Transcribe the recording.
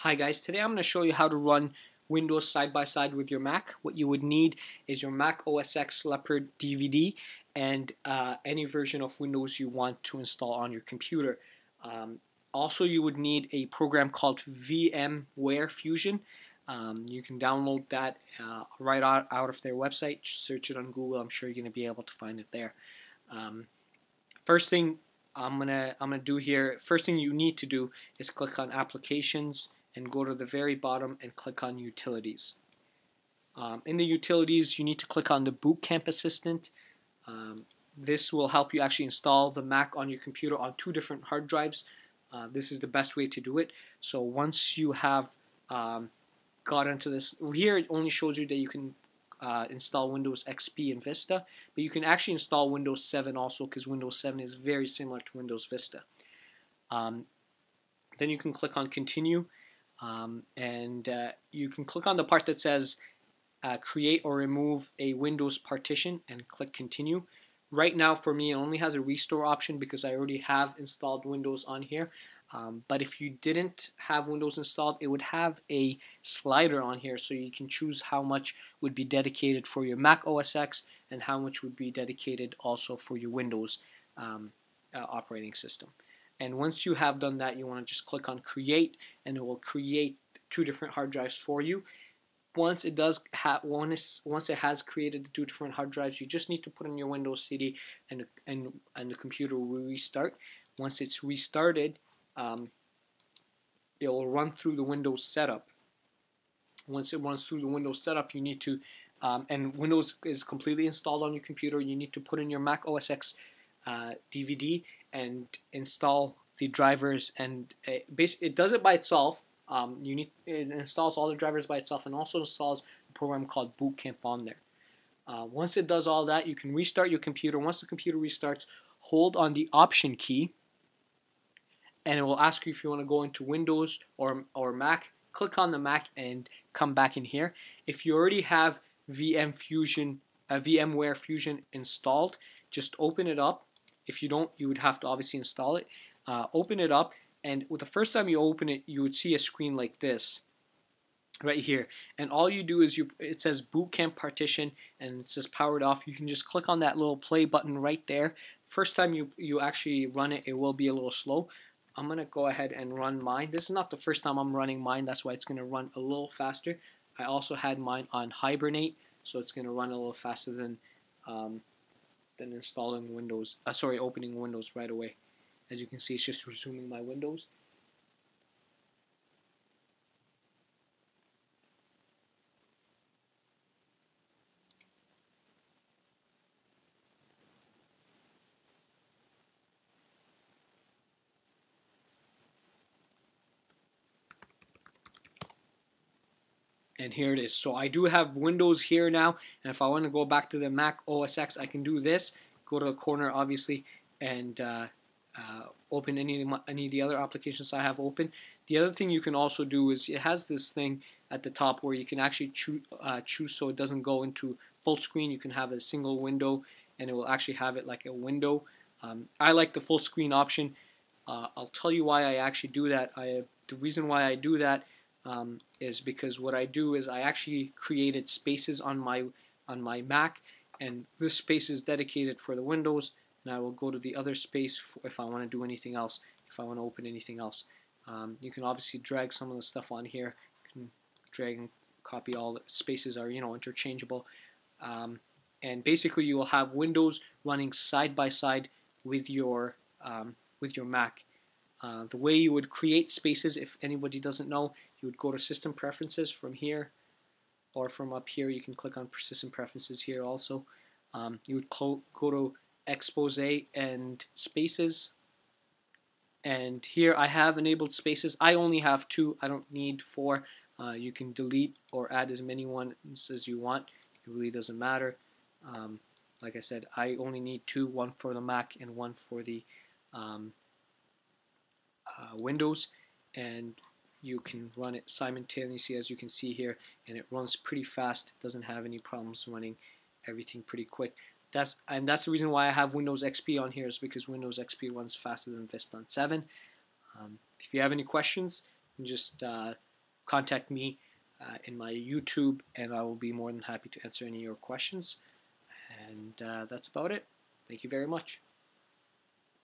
Hi guys, today I'm going to show you how to run Windows side by side with your Mac. What you would need is your Mac OS X Leopard DVD and any version of Windows you want to install on your computer. Also, you would need a program called vmware Fusion. You can download that right out of their website. Just search it on Google. I'm sure you're going to be able to find it there. First thing I'm gonna do here. First thing you need to do is click on Applications and go to the very bottom and click on Utilities. In the Utilities, you need to click on the Boot Camp Assistant. This will help you actually install the Mac on your computer on two different hard drives. This is the best way to do it. So once you have got into this, here it only shows you that you can install Windows XP and Vista, but you can actually install Windows 7 also, because Windows 7 is very similar to Windows Vista. Then you can click on Continue, and you can click on the part that says create or remove a Windows partition and click Continue. Right now for me it only has a restore option because I already have installed Windows on here. But if you didn't have Windows installed, it would have a slider on here, so you can choose how much would be dedicated for your Mac OS X and how much would be dedicated also for your Windows operating system. And once you have done that, you want to just click on Create, and it will create two different hard drives for you. Once it has created the two different hard drives, you just need to put in your Windows CD, and the computer will restart. Once it's restarted, it will run through the Windows setup. Once it runs through the Windows setup, you need to, and Windows is completely installed on your computer, you need to put in your Mac OS X DVD and install the drivers, and it does it by itself. It installs all the drivers by itself and also installs a program called Boot Camp on there. Once it does all that, you can restart your computer. Once the computer restarts, hold on the Option key, and it will ask you if you want to go into Windows or Mac. Click on the Mac and come back in here. If you already have VMware Fusion installed, just open it up. If you don't, you would have to obviously install it. Open it up, and the first time you open it, you would see a screen like this right here, and all you do is it says Boot Camp Partition and it says powered off. You can just click on that little play button right there. First time you actually run it, it will be a little slow. I'm going to go ahead and run mine. This is not the first time I'm running mine, that's why it's going to run a little faster. I also had mine on Hibernate, so it's going to run a little faster than installing Windows. Opening Windows right away. As you can see, it's just resuming my Windows. And here it is. So I do have Windows here now, and if I want to go back to the Mac OS X, I can do this. Go to the corner, obviously, and open any of the other applications I have open. The other thing you can also do is it has this thing at the top where you can actually choose so it doesn't go into full screen. You can have a single window, and it will actually have it like a window. I like the full screen option. I'll tell you why I actually do that. The reason why I do that is because what I do is I actually created spaces on my Mac, and this space is dedicated for the Windows, and I will go to the other space if I want to do anything else, if I want to open anything else. You can obviously drag some of the stuff on here. You can drag and copy. All the spaces are interchangeable, and basically you will have Windows running side by side with your Mac. The way you would create spaces, if anybody doesn't know, you would go to System Preferences from here, or from up here. You can click on System Preferences here also. You would go to Expose and Spaces, and here I have enabled spaces. I only have 2. I don't need 4. You can delete or add as many ones as you want. It really doesn't matter. Like I said, I only need 2, one for the Mac and one for the Windows, and you can run it simultaneously, as you can see here, and it runs pretty fast. It doesn't have any problems running everything pretty quick. That's the reason why I have Windows XP on here, is because Windows XP runs faster than Vista on 7. If you have any questions, just contact me in my YouTube, and I will be more than happy to answer any of your questions. And that's about it. Thank you very much.